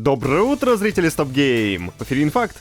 Доброе утро, зрители Stop Game! В эфире Инфакт.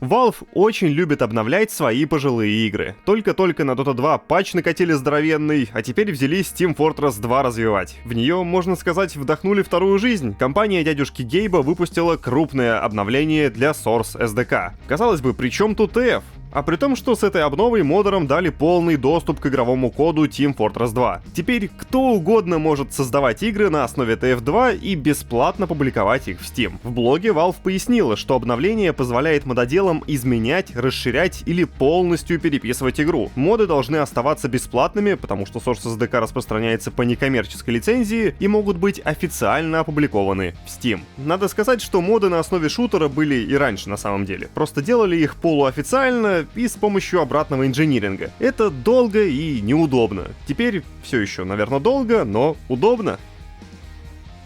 Valve очень любит обновлять свои пожилые игры. Только-только на Dota 2 патч накатили здоровенный, а теперь взялись Team Fortress 2 развивать. В нее, можно сказать, вдохнули вторую жизнь. Компания дядюшки Гейба выпустила крупное обновление для Source SDK. Казалось бы, при чем тут TF? А при том, что с этой обновой модерам дали полный доступ к игровому коду Team Fortress 2. Теперь кто угодно может создавать игры на основе TF2 и бесплатно публиковать их в Steam. В блоге Valve пояснила, что обновление позволяет мододелам изменять, расширять или полностью переписывать игру. Моды должны оставаться бесплатными, потому что Source SDK распространяется по некоммерческой лицензии и могут быть официально опубликованы в Steam. Надо сказать, что моды на основе шутера были и раньше на самом деле. Просто делали их полуофициально и с помощью обратного инжиниринга. Это долго и неудобно. Теперь все еще, наверное, долго, но удобно.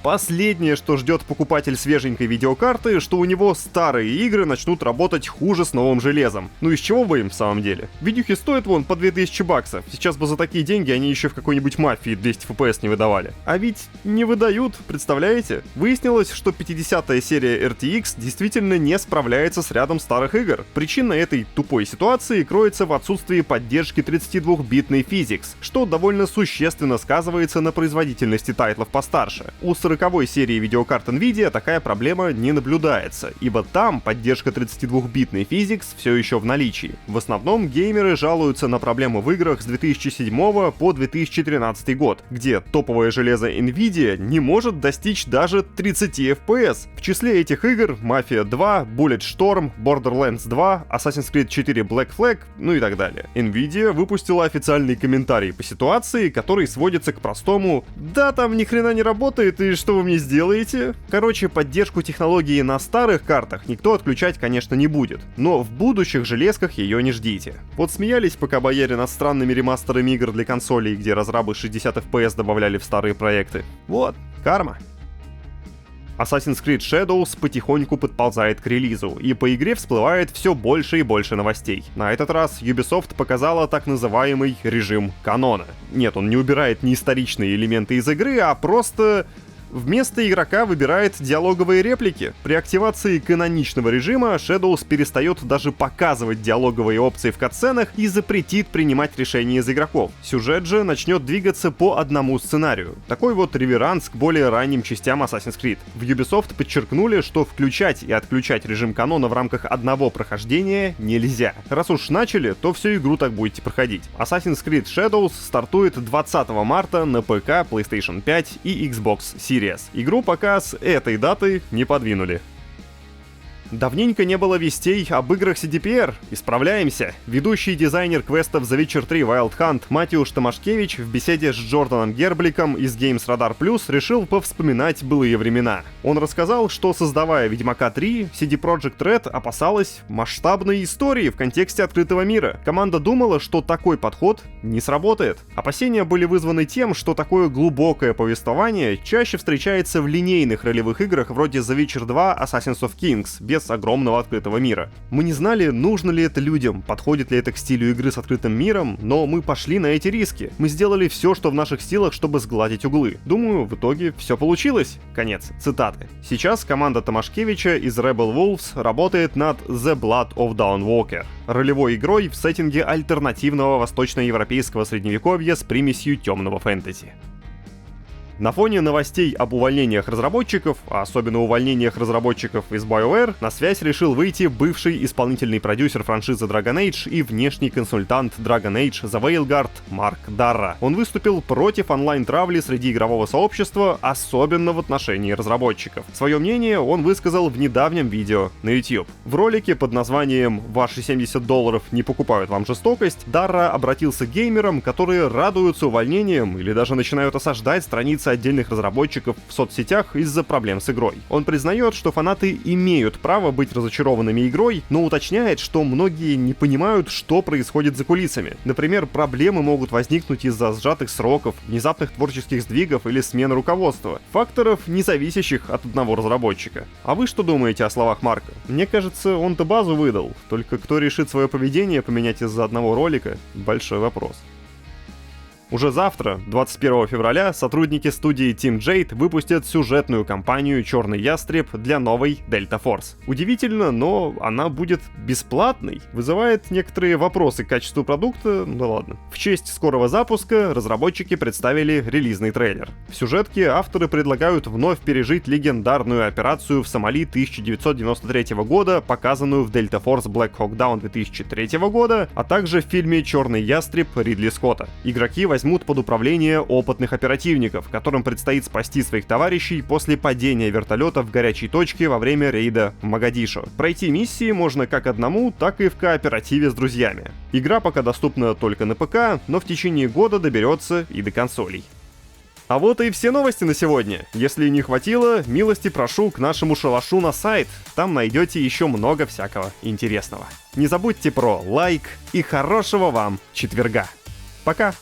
Последнее, что ждет покупатель свеженькой видеокарты, что у него старые игры начнут работать хуже с новым железом. Ну из чего бы им в самом деле? Видюхи стоят вон по 2000 баксов. Сейчас бы за такие деньги они еще в какой-нибудь мафии 200 FPS не выдавали. А ведь не выдают, представляете? Выяснилось, что 50-я серия RTX действительно не справляется с рядом старых игр. Причина этой тупой ситуации кроется в отсутствии поддержки 32-битной Physics, что довольно существенно сказывается на производительности тайтлов постарше. У 40-й серии видеокарт Nvidia такая проблема не наблюдается, ибо там поддержка 32-битной Physics все еще в наличии. В основном геймеры жалуются на проблему в играх с 2007 по 2013 год, где топовое железо Nvidia не может достичь даже 30 FPS. В числе этих игр Mafia 2, Bulletstorm, Borderlands 2, Assassin's Creed 4 Black Flag, ну и так далее. Nvidia выпустила официальный комментарий по ситуации, который сводится к простому «Да, там ни хрена не работает, и что вы мне сделаете?» Короче, поддержку технологии на старых картах никто отключать, конечно, не будет, но в будущих железках ее не ждите. Вот смеялись пока бояре над странными ремастерами игр для консолей, где разрабы 60 FPS добавляли в старые проекты. Вот, карма. Assassin's Creed Shadows потихоньку подползает к релизу, и по игре всплывает все больше и больше новостей. На этот раз Ubisoft показала так называемый режим канона. Нет, он не убирает неисторичные элементы из игры, а просто вместо игрока выбирает диалоговые реплики. При активации каноничного режима Shadows перестает даже показывать диалоговые опции в катсценах и запретит принимать решения из игроков. Сюжет же начнет двигаться по одному сценарию. Такой вот реверанс к более ранним частям Assassin's Creed. В Ubisoft подчеркнули, что включать и отключать режим канона в рамках одного прохождения нельзя. Раз уж начали, то всю игру так будете проходить. Assassin's Creed Shadows стартует 20 марта на ПК, PlayStation 5 и Xbox Series. Игру пока с этой даты не подвинули. Давненько не было вестей об играх CDPR. Исправляемся. Ведущий дизайнер квестов The Witcher 3 Wild Hunt Матиуш Томашкевич в беседе с Джорданом Гербликом из Games Radar Plus решил повспоминать былые времена. Он рассказал, что создавая Ведьмака 3, CD Projekt Red опасалась масштабной истории в контексте открытого мира. Команда думала, что такой подход не сработает. Опасения были вызваны тем, что такое глубокое повествование чаще встречается в линейных ролевых играх вроде The Witcher 2 Assassins of Kings, без огромного открытого мира. Мы не знали, нужно ли это людям, подходит ли это к стилю игры с открытым миром, но мы пошли на эти риски. Мы сделали все, что в наших силах, чтобы сгладить углы. Думаю, в итоге все получилось. Конец цитаты. Сейчас команда Томашкевича из Rebel Wolves работает над The Blood of Dawnwalker, ролевой игрой в сеттинге альтернативного восточноевропейского средневековья с примесью темного фэнтези. На фоне новостей об увольнениях разработчиков, а особенно увольнениях разработчиков из BioWare, на связь решил выйти бывший исполнительный продюсер франшизы Dragon Age и внешний консультант Dragon Age The Veilguard Марк Дарра. Он выступил против онлайн-травли среди игрового сообщества, особенно в отношении разработчиков. Свое мнение он высказал в недавнем видео на YouTube. В ролике под названием «Ваши $70 не покупают вам жестокость» Дарра обратился к геймерам, которые радуются увольнениям или даже начинают осаждать страницы отдельных разработчиков в соцсетях из-за проблем с игрой. Он признает, что фанаты имеют право быть разочарованными игрой, но уточняет, что многие не понимают, что происходит за кулисами. Например, проблемы могут возникнуть из-за сжатых сроков, внезапных творческих сдвигов или смены руководства. Факторов, не зависящих от одного разработчика. А вы что думаете о словах Марка? Мне кажется, он-то базу выдал. Только кто решит свое поведение поменять из-за одного ролика — большой вопрос. Уже завтра, 21 февраля, сотрудники студии Team Jade выпустят сюжетную кампанию «Черный ястреб» для новой Delta Force. Удивительно, но она будет бесплатной. Вызывает некоторые вопросы к качеству продукта, да ладно. В честь скорого запуска разработчики представили релизный трейлер. В сюжетке авторы предлагают вновь пережить легендарную операцию в Сомали 1993 года, показанную в Delta Force Black Hawk Down 2003 года, а также в фильме «Черный ястреб» Ридли Скотта. Игроки возьмут под управление опытных оперативников, которым предстоит спасти своих товарищей после падения вертолета в горячей точке во время рейда в Могадишо. Пройти миссии можно как одному, так и в кооперативе с друзьями. Игра пока доступна только на ПК, но в течение года доберется и до консолей. А вот и все новости на сегодня. Если не хватило, милости прошу к нашему шалашу на сайт. Там найдете еще много всякого интересного. Не забудьте про лайк и хорошего вам четверга. Пока!